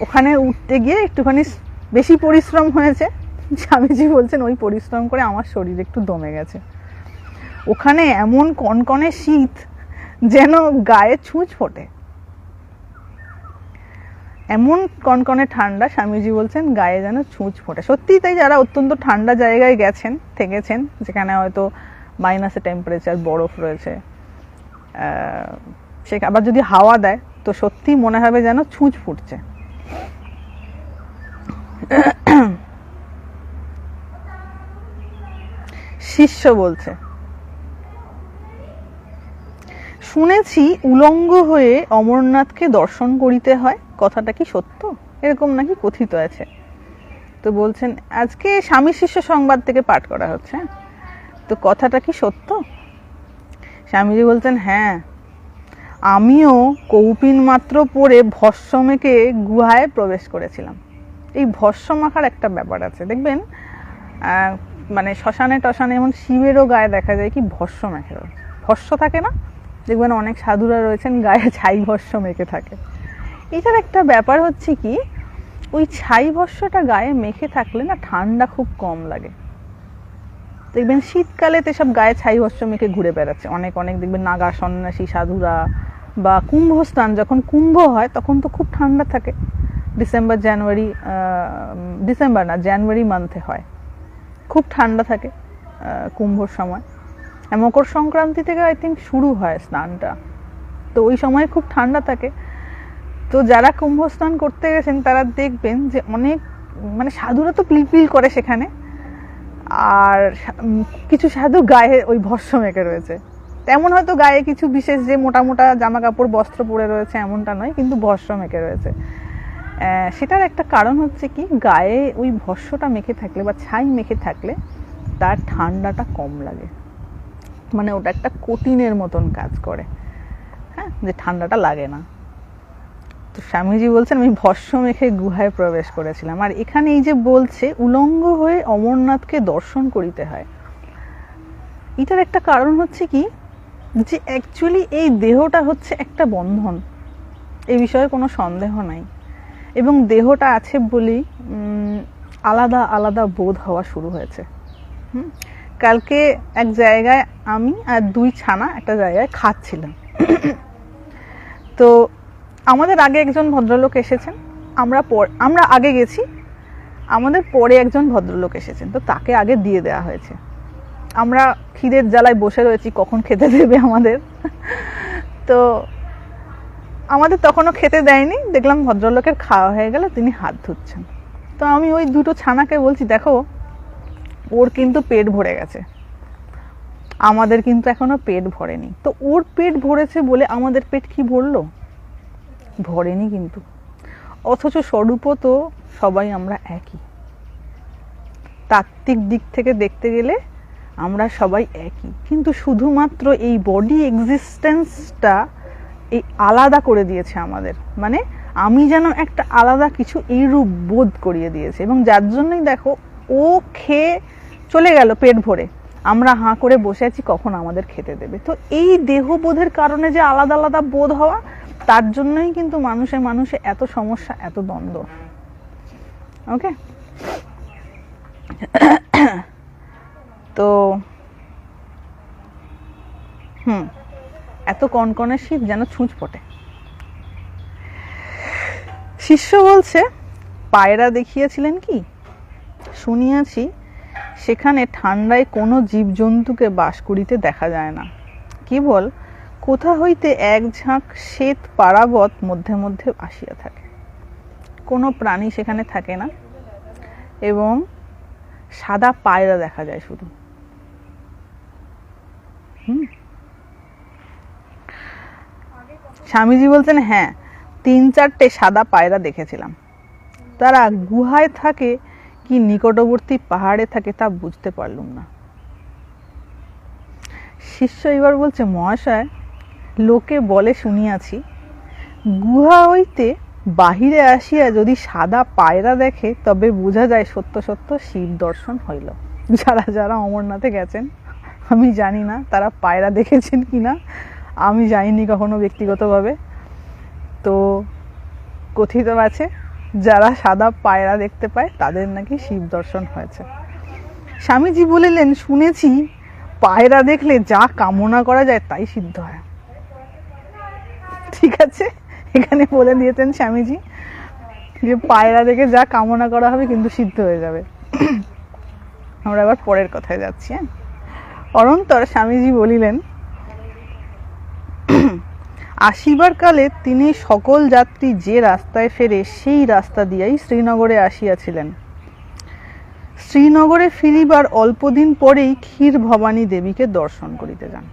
ওখানে উঠতে গিয়ে একটুখানি বেশি পরিশ্রম হয়েছে। স্বামীজি বলছেন ওই পরিশ্রম করে আমার শরীর একটু দমে গেছে। ওখানে এমন কনকনে শীত যেন গায়ে ছুঁচ ফোটে, এমন কনকনে ঠান্ডা, স্বামীজি বলছেন গায়ে যেন ছুঁচ ফোটে। সত্যি তাই, যারা অত্যন্ত ঠান্ডা জায়গায় গেছেন, থেকেছেন, যেখানে হয়তো মাইনাসে টেম্পারেচার, বরফ রয়েছে, সে আবার যদি হাওয়া দেয় তো সত্যি মনে হবে যেন ছুঁচ ফুটছে। শিষ্য বলছে, শুনেছি উলঙ্গ হয়ে অমরনাথকে দর্শন করিতে হয়, কথাটা কি সত্য? এরকম নাকি কথিত আছে। তো বলছেন আজকে স্বামী শিষ্য সংবাদ থেকে পাঠ করা হচ্ছে, তো কথাটা কি সত্য? স্বামীজি বলছেন হ্যাঁ, আমিও কৌপিন মাত্র পরে ভস্ম মেখে গুহায় প্রবেশ করেছিলাম। এই ভস্ম মাখার একটা ব্যাপার আছে, দেখবেন মানে শ্মশানে টশানে এমন শিবেরও গায়ে দেখা যায় কি ভস্ম মেখে, ভস্ম থাকে না, দেখবেন অনেক সাধুরা রয়েছেন গায়ে ছাই ভস্ম মেখে থাকে। এটার একটা ব্যাপার হচ্ছে কি, ওই ছাই ভস্মটা গায়ে মেখে থাকলে না ঠান্ডা খুব কম লাগে। দেখবেন শীতকালে তো সব গায়ে ছাই ভস্ম মেখে ঘুরে বেড়াচ্ছে অনেক অনেক, দেখবেন নাগা সন্ন্যাসী সাধুরা, বা কুম্ভ স্নান যখন কুম্ভ হয় তখন তো খুব ঠান্ডা থাকে, জানুয়ারি মান্থে হয়, খুব ঠান্ডা থাকে কুম্ভর সময়। মকর সংক্রান্তি থেকে আই থিঙ্ক শুরু হয় স্নানটা, তো ওই সময় খুব ঠান্ডা থাকে। তো যারা কুম্ভ স্নান করতে গেছেন তারা দেখবেন যে অনেক মানে সাধুরা তো পিলপিল করে সেখানে, আর কিছু সাধু গায়ে ওই ভস্ম মেখে রয়েছে। তেমন হয়তো গায়ে কিছু বিশেষ যে মোটা মোটা জামা কাপড় বস্ত্র পরে রয়েছে এমনটা নয়, কিন্তু ভস্ম মেখে রয়েছে। সেটার একটা কারণ হচ্ছে কি, গায়ে ওই ভস্মটা মেখে থাকলে বা ছাই মেখে থাকলে তার ঠান্ডাটা কম লাগে, মানে ওটা একটা কোটিনের মতন কাজ করে, হ্যাঁ, যে ঠান্ডাটা লাগে না। তো স্বামীজি বলছেন আমি ভস্ম মেখে গুহায় প্রবেশ করেছিলাম। আর এখানে এই যে বলছে উলঙ্গ হয়ে অমরনাথকে দর্শন করিতে হয়, এটার একটা কারণ হচ্ছে কি, যে অ্যাকচুয়ালি এই দেহটা হচ্ছে একটা বন্ধন, এই বিষয়ে কোনো সন্দেহ নাই। এবং দেহটা আছে বলেই আলাদা আলাদা বোধ হওয়া শুরু হয়েছে। কালকে এক জায়গায় আমি আর দুই ছানা একটা জায়গায় খাচ্ছিলাম, তো আমাদের আগে একজন ভদ্রলোক এসেছেন, আমরা আগে গেছি, আমাদের পরে একজন ভদ্রলোক এসেছেন, তো তাকে আগে দিয়ে দেওয়া হয়েছে। আমরা খিদের জ্বালায় বসে রয়েছি কখন খেতে দেবে আমাদের, তো আমাদের তখনও খেতে দেয়নি। দেখলাম ভদ্রলোকের খাওয়া হয়ে গেল, তিনি হাত ধুচ্ছেন। তো আমি ওই দুটো ছানাকে বলছি দেখো ওর কিন্তু পেট ভরে গেছে, আমাদের কিন্তু এখনো পেট ভরেনি। তো ওর পেট ভরেছে বলে আমাদের পেট কি ভরলো? ভরেনি কিন্তু। অথচ স্বরূপও তো সবাই আমরা একই, তাত্ত্বিক দিক থেকে দেখতে গেলে আমরা সবাই একই, কিন্তু শুধুমাত্র এই বডি এক্সিস্টেন্সটা এই আলাদা করে দিয়েছে আমাদের, মানে আমি যেন একটা আলাদা কিছু এইরূপ বোধ করিয়ে দিয়েছে। এবং যার জন্যই দেখো ও খেয়ে চলে গেল পেট ভরে, আমরা হাঁ করে বসে আছি কখন আমাদের খেতে দেবে। তো এই দেহবোধের কারণে যে আলাদা আলাদা বোধ হওয়া, তার জন্যই কিন্তু মানুষে এত সমস্যা, এত দ্বন্দ্ব। ওকে, তো এত কনকনে শীত যেন ছুঁচ ফোটে। শিষ্য বলছে পায়রা দেখিয়েছিলেন কি? শুনিয়াছি সেখানে ঠান্ডায় কোনো জীবজন্তুকে বাস করিতে দেখা যায় না, কেবল কোথা হইতে এক ঝাঁক শ্বেত পারাবত মধ্যে মধ্যে আসিয়া থাকে। কোনো প্রাণী সেখানে থাকে না, এবং সাদা পায়রা দেখা যায় শুধু। স্বামীজি বলছেন হ্যাঁ, 3-4টে সাদা পায়রা দেখেছিলাম। তারা গুহায় থাকে কি নিকটবর্তী পাহাড়ে থাকে তা বুঝতে পারলুম না। শিষ্য এবার বলছে মহাশয়, লোকে বলে শুনিয়াছি, গুহা হইতে বাহিরে আসিয়া যদি সাদা পায়রা দেখে তবে বোঝা যায় সত্য সত্য শিব দর্শন হইল। যারা যারা অমরনাথে গেছেন, আমি জানি না তারা পায়রা দেখেছেন কিনা, আমি যাইনি কখনো ব্যক্তিগতভাবে, তো কথিত আছে যারা সাদা পায়রা দেখতে পায় তাদের নাকি শিব দর্শন হয়েছে। স্বামীজি বলিলেন, শুনেছি পায়রা দেখলে যা কামনা করা যায় তাই সিদ্ধ হয়। ঠিক আছে, এখানে বলে দিয়েছেন স্বামীজি যে পায়রা দেখে যা কামনা করা হবে কিন্তু সিদ্ধ হয়ে যাবে। আমরা এবার পরের কথায় যাচ্ছি। হ্যাঁ, অনন্তর স্বামীজি বলিলেন, আসিবার কালে তিনি সকল যাত্রী যে রাস্তায় ফেরে সেই রাস্তা দিয়াই শ্রীনগরে আসিয়াছিলেন। শ্রীনগরে ফিরিবার অল্পদিন পরেই ক্ষীর ভবানী দেবীকে দর্শন করিতে যান।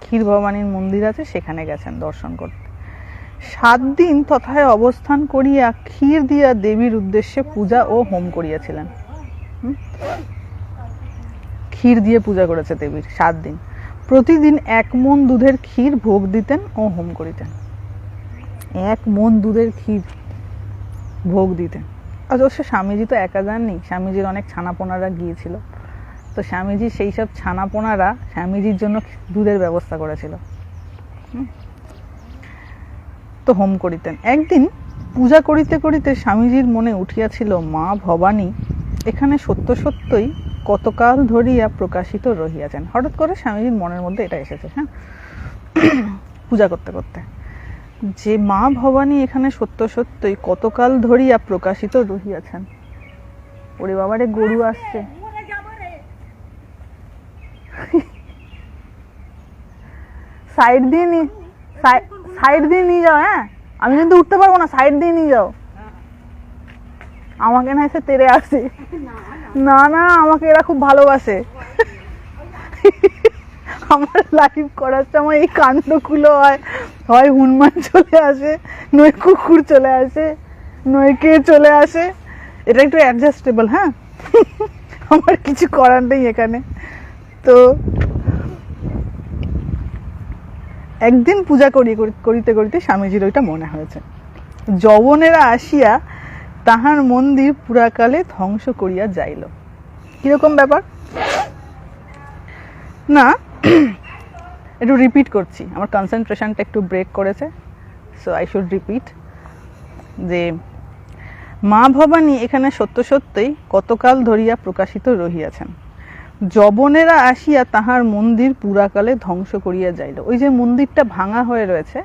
ক্ষীর ভবানীর মন্দির আছে, সেখানে গেছেন দর্শন করতে। 7 দিন তথায় অবস্থান করিয়া ক্ষীর দিয়া দেবীর উদ্দেশ্যে পূজা ও হোম করিয়াছিলেন। ক্ষীর দিয়ে পূজা করেছে দেবীর 7 দিন। প্রতিদিন 1 মণ দুধের ক্ষীর ভোগ দিতেন ও হোম করিতেন। 1 মণ দুধের ক্ষীর ভোগ দিতেন। অবশ্য স্বামীজি তো একা যাননি, স্বামীজির অনেক ছানাপোনারা গিয়েছিল, তো স্বামীজি সেই সব ছানাপোনারা স্বামীজির জন্য দুধের ব্যবস্থা করেছিল, তো হোম করিতেন। একদিন পূজা করিতে করিতে স্বামীজির মনে উঠিয়াছিল, মা ভবানী এখানে সত্য সত্যই কতকাল ধরিয়া প্রকাশিত রহিয়াছেন। হঠাৎ করে স্বামীজির মনের মধ্যে এটা এসেছে, হ্যাঁ, পূজা করতে করতে, যে মা ভবানী এখানে সত্য সত্যই কতকাল ধরিয়া প্রকাশিত রহিয়াছেন। ওরে বাবারে, গরু আসছে। সাইড দিয়ে নিয়ে যাও। হ্যাঁ, আমি কিন্তু উঠতে পারবো না, সাইড দিয়ে নিয়ে যাও। আমাকে না এসে তেড়ে আসে। না না, আমাকে এরা খুব ভালোবাসে। আমার লাইভ করার সময় এই কাণ্ডগুলো হয়, হয় হনুমান চলে আসে, নয় কুকুর চলে আসে, নয় কে চলে আসে। এটা একটু অ্যাডজাস্টেবল। হ্যাঁ, আমার কিছু করার নেই এখানে। তো একদিন পূজা করিতে করিতে স্বামীজির ওইটা মনে হয়েছে, যবনেরা আসিয়া তাহার মন্দির পুরাকালে ধ্বংস করিয়া যাইল। কিরকম ব্যাপার না, একটু রিপিট করছি, আমার কনসেন্ট্রেশনটা একটু ব্রেক করেছে, সো আই শুড রিপিট। যে মা ভবানী এখানে সত্য সত্যই কতকাল ধরিয়া প্রকাশিত রহিয়াছেন, যবনেরা আসিয়া তাহার মন্দির পুরাকালে ধ্বংস করিয়া যাইল। ওই যে মন্দিরটা ভাঙা হয়ে রয়েছে,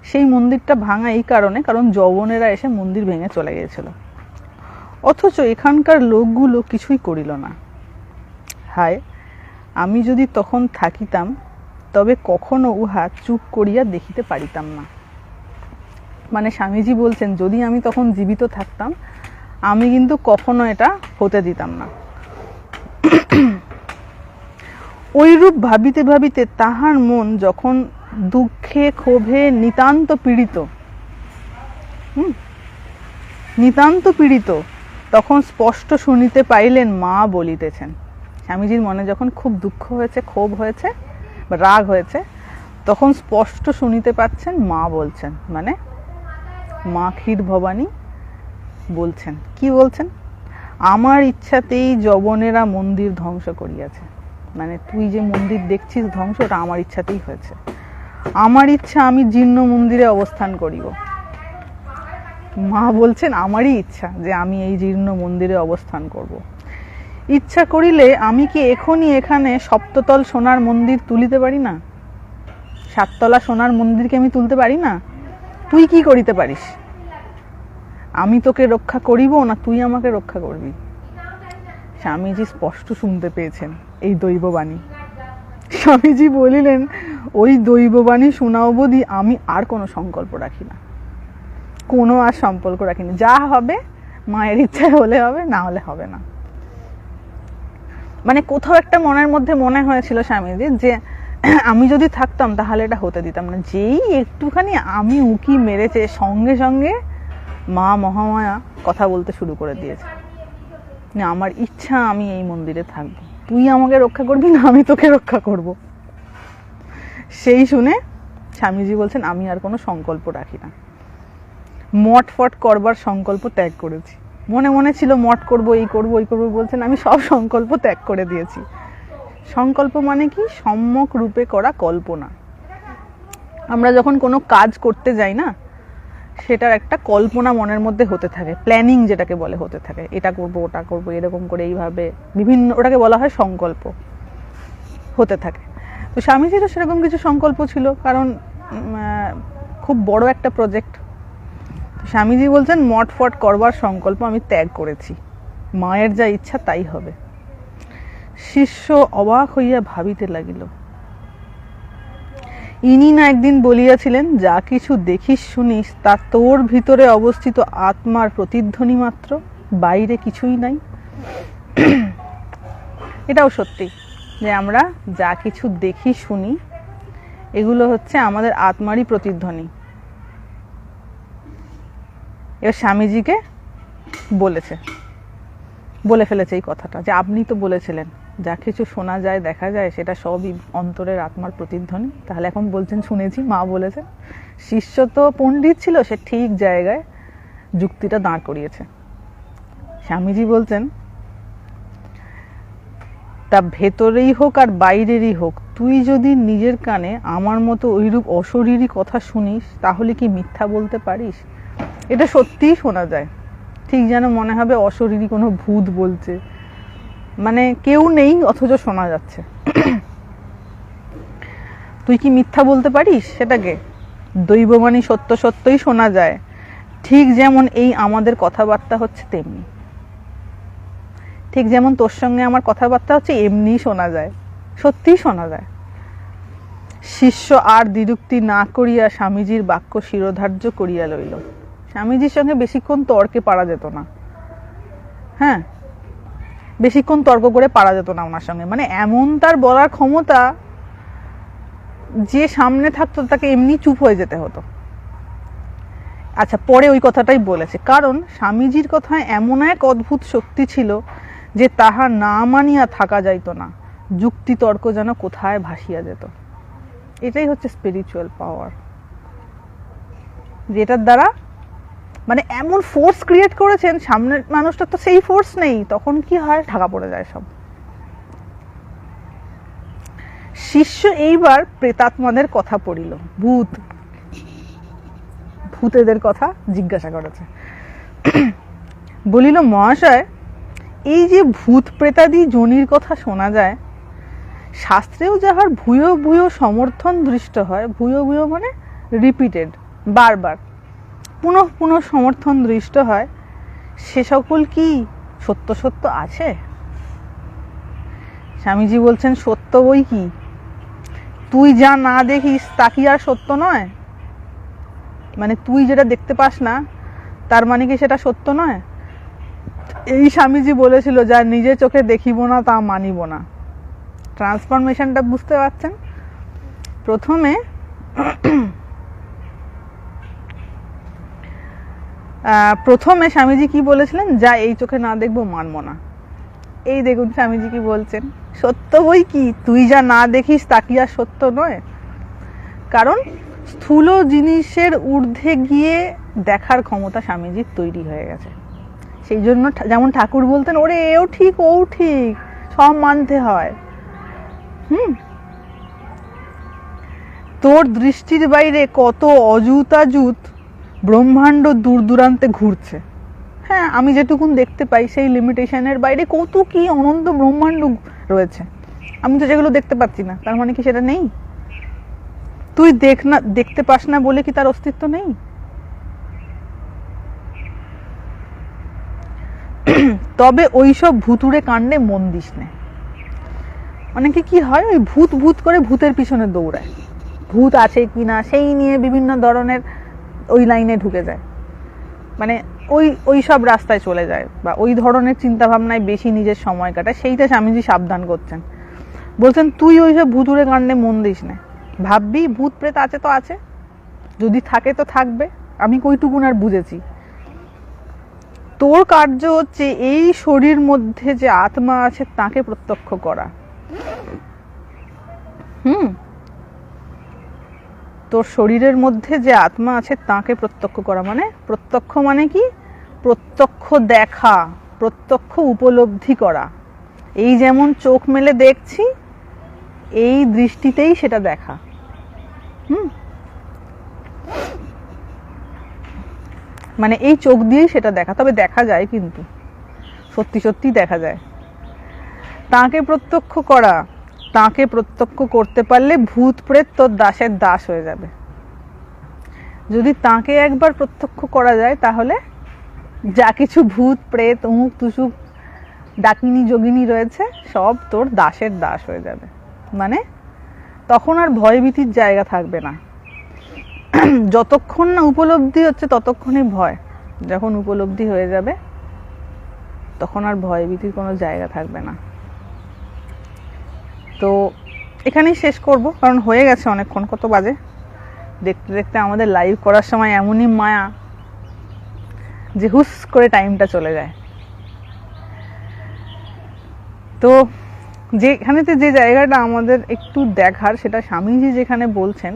সেই মন্দিরটা ভাঙা এই কারণে, কারণ যবনেরা এসে মন্দির ভেঙে চলে গিয়েছিল, অথচ এখানকার লোকগুলো কিছুই করিল না। হায়, আমি যদি তখন থাকিতাম তবে কখনো উহা চুপ করিয়া দেখিতে পারিতাম না। মানে স্বামীজি বলছেন, যদি আমি তখন জীবিত থাকতাম আমি কিন্তু কখনো এটা হতে দিতাম না। ওইরূপ ভাবিতে ভাবিতে তাহার মন যখন দুঃখে ক্ষোভে নিতান্ত পীড়িত, তখন স্পষ্ট শুনিতে পাইলেন মা বলিতেছেন। স্বামীজির মনে যখন খুব দুঃখ হয়েছে, ক্ষোভ হয়েছে বা রাগ হয়েছে, তখন স্পষ্ট শুনিতে পাচ্ছেন মা বলছেন, মানে মা ক্ষীর ভবানী বলছেন। কি বলছেন? আমার ইচ্ছাতেই যবনেরা মন্দির ধ্বংস করিয়াছে। মানে তুই যে মন্দির দেখছিস ধ্বংস, ওটা আমার ইচ্ছাতেই হয়েছে। আমার ইচ্ছা আমি জীর্ণ মন্দিরে অবস্থান করিব। মা বলছেন আমারই ইচ্ছা যে আমি এই জীর্ণ মন্দিরে অবস্থান করব। ইচ্ছা করিলে আমি কি এখনই এখানে সপ্ততল সোনার মন্দির তুলিতে পারি না? 7 তলা সোনার মন্দিরকে আমি তুলতে পারি না? তুই কি করিতে পারিস? আমি তোকে রক্ষা করিব না তুই আমাকে রক্ষা করবি? স্বামীজি স্পষ্ট শুনতে পেয়েছেন এই দৈববাণী। স্বামীজি বলিলেন, ওই দৈববাণী শোনা অবধি আমি আর কোনো সংকল্প রাখি না, কোনো আর সম্পর্ক রাখি না। যা হবে মায়ের ইচ্ছায় হলে হবে, না হলে হবে না। মানে কোথাও একটা মনের মধ্যে মনে হয়েছিল স্বামীজি যে আমি যদি থাকতাম তাহলে এটা হতে দিতাম না। যেই একটুখানি আমি উকি মেরেছে, সঙ্গে সঙ্গে মা মহামায়া কথা বলতে শুরু করে দিয়েছে, না আমার ইচ্ছা আমি এই মন্দিরে থাকবো, তুই আমাকে রক্ষা করবি না আমি তোকে রক্ষা করব। সেই শুনে স্বামীজি বলছেন আমি আর কোনো সংকল্প রাখি না, মঠ ফট করবার সংকল্প ত্যাগ করেছি। মনে মনে ছিল মঠ করব, এই করব, ওই করব, বলছেন আমি সব সংকল্প ত্যাগ করে দিয়েছি। সংকল্প মানে কি? সম্যক রূপে করা কল্পনা। আমরা যখন কোনো কাজ করতে যাই না, সেটার একটা কল্পনা মনের মধ্যে হতে থাকে, প্ল্যানিং যেটাকে বলে হতে থাকে, এটা করব, ওটা করব, এরকম করে এইভাবে বিভিন্ন, ওটাকে বলা হয় সংকল্প, হতে থাকে। তো স্বামীজিরও সেরকম কিছু সংকল্প ছিল, কারণ খুব বড় একটা প্রজেক্ট। স্বামীজি বলছেন মঠ ফট করবার সংকল্প আমি ত্যাগ করেছি, মায়ের যা ইচ্ছা তাই হবে। শিষ্য অবাক হইয়া ভাবিতে লাগিল, ইনি না একদিন বলিয়াছিলেন যা কিছু দেখিস শুনিস তা তোর ভিতরে অবস্থিত আত্মার প্রতিধ্বনি মাত্র, বাইরে কিছুই নাই। এটাও সত্যি যে আমরা যা কিছু দেখি শুনি এগুলো হচ্ছে আমাদের আত্মারই প্রতিধ্বনি। এবার স্বামীজিকে বলে ফেলেছে এই কথাটা, যে আপনি তো বলেছিলেন যা কিছু শোনা যায় দেখা যায় সেটা সবই অন্তরের আত্মার প্রতিধ্বনি। তাহলে এখন বলছেন শুনেছি, মা বলেছেন। শিষ্য তো পণ্ডিত ছিল, সে ঠিক জায়গায় যুক্তিটা দাঁড় করিয়েছে। স্বামীজি বলছেন তা ভেতরেই হোক আর বাইরেরই হোক, তুই যদি নিজের কানে আমার মতো ওইরূপ অশরীরী কথা শুনিস তাহলে কি মিথ্যা বলতে পারিস? এটা সত্যিই শোনা যায়, ঠিক যেন মনে হবে অশরীরী কোনো ভূত বলছে, মানে কেউ নেই অথচ শোনা যাচ্ছে। তুই কি মিথ্যা বলতে পারিস সেটাকে? দৈববাণী সত্য সত্যই শোনা যায়, ঠিক যেমন এই আমাদের কথাবার্তা হচ্ছে তেমনি, ঠিক যেমন তোর সঙ্গে আমার কথাবার্তা হচ্ছে এমনি শোনা যায়, সত্যিই শোনা যায়। শিষ্য আর দ্বিরুক্তি না করিয়া স্বামীজির বাক্য শিরোধার্য করিয়া লইল। স্বামীজির সঙ্গে বেশিক্ষণ তর্কে পারা যেত না, হ্যাঁ, বেশিক্ষণ তর্ক করে পারা যেত না ওনার সঙ্গে, মানে এমন তার বলার ক্ষমতা, যে সামনে থাকতো তাকে এমনি চুপ হয়ে যেতে হতো। আচ্ছা, পরে ওই কথাটাই বলেছে, কারণ স্বামীজির কথায় এমন এক অদ্ভুত শক্তি ছিল যে তাহা না মানিয়া থাকা যাইত না, যুক্তি তর্ক যেন কোথায় ভাসিয়া যেত। এটাই হচ্ছে স্পিরিচুয়াল পাওয়ার, যেটার দ্বারা মানে এমন ফোর্স ক্রিয়েট করেছেন, সামনের মানুষটা তো সেই ফোর্স নেই, তখন কি হয়, ঢাকা পড়ে যায় সব। শিষ্য এইবার প্রেতাত্মাদের কথা পড়িল, ভূতেদের কথা জিজ্ঞাসা করেছে। বলিল মহাশয়, এই যে ভূত প্রেতাদি যোনির কথা শোনা যায়, শাস্ত্রেও যাহার ভূয় ভূয় সমর্থন দৃষ্ট হয়, ভূয় ভূয় মানে রিপিটেড, বারবার পুনঃ পুনঃ সমর্থন দৃষ্ট হয়, সে সকল কি সত্য সত্য আছে? স্বামীজি বলছেন সত্য বই কি, তুই যা না দেখিস তা কি আর সত্য নয়? মানে তুই যেটা দেখতে পাস না তার মানে কি সেটা সত্য নয়? এই স্বামীজি বলেছিল যা নিজে চোখে দেখিব না তা মানিব না। ট্রান্সফরমেশনটা বুঝতে পারছেন? প্রথমে স্বামীজি কি বলেছিলেন, যা এই চোখে না দেখবো মানব না। এই দেখুন স্বামীজি কি বলছেন, সত্য বই কি, তুই যা না দেখিস তা কি আর সত্য নয়? কারণ স্থূল জিনিসের ঊর্ধ্বে গিয়ে দেখার ক্ষমতা স্বামীজির তৈরি হয়ে গেছে। সেই জন্য যেমন ঠাকুর বলতেন, ওরে এও ঠিক ও ঠিক, সব মানতে হয়। তোর দৃষ্টির বাইরে কত অযুতাযুত ব্রহ্মাণ্ড দূর দূরান্তে ঘুরছে। হ্যাঁ, আমি যেটুকুন দেখতে পাই সেই লিমিটেশনের বাইরে কত কি অনন্ত ব্রহ্মাণ্ড রয়েছে, আমি তো যেগুলো দেখতে পাচ্ছি না, তার মানে কি সেটা নেই? তুই দেখতে পাস না বলে কি তার অস্তিত্ব নেই? তবে ওইসব ভুতুড়ে কাণ্ডে মন দিস না। অনেকে কি হয়, ওই ভূত ভূত করে ভূতের পিছনে দৌড়ায়, ভূত আছে কিনা সেই নিয়ে বিভিন্ন ধরনের ওই লাইনে ঢুকে যায়, মানে ওই সব রাস্তায় চলে যায়, বা ওই ধরনের চিন্তা ভাবনায় বেশি নিজের সময় কাটায়। সেইটা স্বামীজি সাবধান করছেন, বলছেন তুই ওইসব ভুতুড়ে কাণ্ডে মন দিস না। ভাববি ভূত প্রেত আছে তো আছে, যদি থাকে তো থাকবে, আমি কইটুকুন আর বুঝেছি। তোর কার্য হচ্ছে এই শরীর মধ্যে যে আত্মা আছে তাকে প্রত্যক্ষ করা। তোর শরীরের মধ্যে যে আত্মা আছে তাকে প্রত্যক্ষ করা। মানে প্রত্যক্ষ মানে কি? প্রত্যক্ষ দেখা, প্রত্যক্ষ উপলব্ধি করা। এই যেমন চোখ মেলে দেখছি, এই দৃষ্টিতেই সেটা দেখা। মানে এই চোখ দিয়েই সেটা দেখা। তবে দেখা যায়, কিন্তু সত্যি সত্যি দেখা যায়। তাকে প্রত্যক্ষ করা, তাকে প্রত্যক্ষ করতে পারলে ভূত প্রেত তোর দাসের দাস হয়ে যাবে। যদি তাকে একবার প্রত্যক্ষ করা যায় তাহলে যা কিছু ভূত প্রেত অমুক তুসুক ডাকিনী যোগিনী রয়েছে সব তোর দাসের দাস হয়ে যাবে। মানে তখন আর ভয়ভীতির জায়গা থাকবে না। যতক্ষণ না উপলব্ধি হচ্ছে ততক্ষণই ভয়। যখন উপলব্ধি হয়ে যাবে তখন আর ভয়ভীতির কোনো জায়গা থাকবে না। তো এখানেই শেষ করব, কারণ হয়ে গেছে অনেকক্ষণ। কত বাজে? দেখতে দেখতে আমাদের লাইভ করার সময় এমনই মায়া যে হুস করে টাইমটা চলে যায়। তো যেখানেতে যে জায়গাটা আমাদের একটু দেখার, সেটা স্বামীজি যেখানে বলছেন,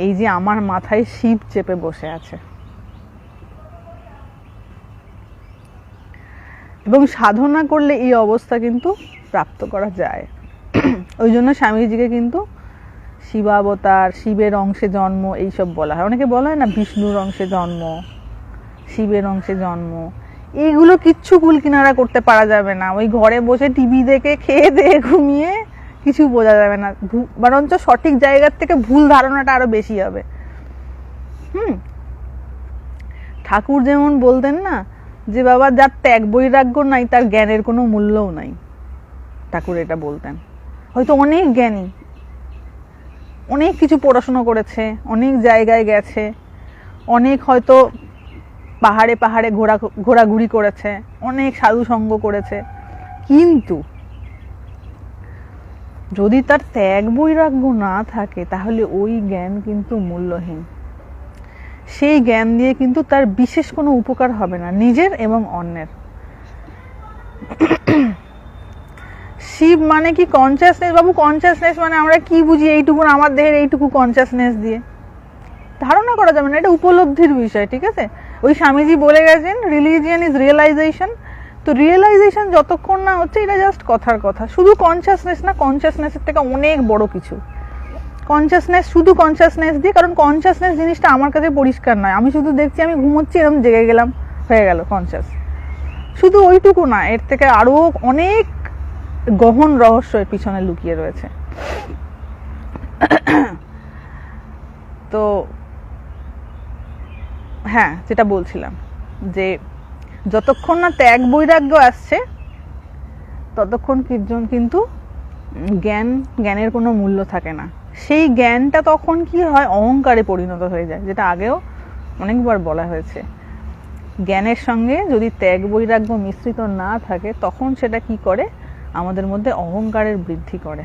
এই যে আমার মাথায় শিব চেপে বসে আছে, এবং সাধনা করলে এই অবস্থা কিন্তু প্রাপ্ত করা যায়। ওই জন্য স্বামীজিকে কিন্তু শিবাবতার, শিবের অংশে জন্ম এইসব বলা হয়। অনেকে বলা হয় না বিষ্ণুর অংশে জন্ম, শিবের অংশে জন্ম। এইগুলো কিচ্ছু কুলকিনারা করতে পারা যাবে না। ওই ঘরে বসে টিভি দেখে খেয়ে দিয়ে ঘুমিয়ে কিছু বোঝা যাবে না, বরঞ্চ সঠিক জায়গার থেকে ভুল ধারণাটা আরো বেশি হবে। ঠাকুর যেমন বলতেন না যে বাবা যার ত্যাগ বৈরাগ্য নাই তার জ্ঞানের কোনো মূল্যও নাই। ঠাকুর এটা বলতেন। হয়তো অনেক জ্ঞানী, অনেক কিছু পড়াশোনা করেছে, অনেক জায়গায় গেছে, অনেক হয়তো পাহাড়ে পাহাড়ে ঘোরাঘুরি করেছে, অনেক সাধু সঙ্গ করেছে, কিন্তু যদি তার ত্যাগ বৈরাগ্য না থাকে তাহলে ওই জ্ঞান কিন্তু মূল্যহীন। সেই জ্ঞান দিয়ে কিন্তু তার বিশেষ কোনো উপকার হবে না, নিজের এবং অন্যের। শিব মানে কি? কনসিয়াসনেস। বাবু কনসিয়াসনেস মানে আমরা কি বুঝি? এইটুকু আমার দেহের এইটুকু কনসিয়াসনেস দিয়ে ধারণা করা যাবে না, এটা উপলব্ধির বিষয়। ঠিক আছে? ওই স্বামীজি বলে গেছেন রিলিজিয়ান ইজ রিয়েলাইজেশন। তো রিয়েলাইজেশন যতক্ষণ না হচ্ছে, এটা জাস্ট কথার কথা। শুধু কনসিয়াসনেস না, কনসিয়াসনেসের থেকে অনেক বড় কিছু। কনসিয়াসনেস শুধু কনসিয়াসনেস দিয়ে, কারণ কনসিয়াসনেস জিনিসটা আমার কাছে পরিষ্কার নয়। আমি শুধু দেখছি আমি ঘুমোচ্ছি, এরকম জেগে গেলাম, হয়ে গেল কনসিয়াস। শুধু ওইটুকু না, এর থেকে আরো অনেক গহন রহস্য এর পিছনে লুকিয়ে রয়েছে। তো হ্যাঁ, যেটা বলছিলাম যে যতক্ষণ না ত্যাগ বৈরাগ্য আসছে ততক্ষণ কিন্তু জ্ঞানের কোনো মূল্য থাকে না। সেই জ্ঞানটা তখন কি হয়? অহংকারে পরিণত হয়ে যায়, যেটা আগেও অনেকবার বলা হয়েছে। জ্ঞানের সঙ্গে যদি ত্যাগ বৈরাগ্য মিশ্রিত না থাকে তখন সেটা কি করে? আমাদের মধ্যে অহংকারের বৃদ্ধি করে।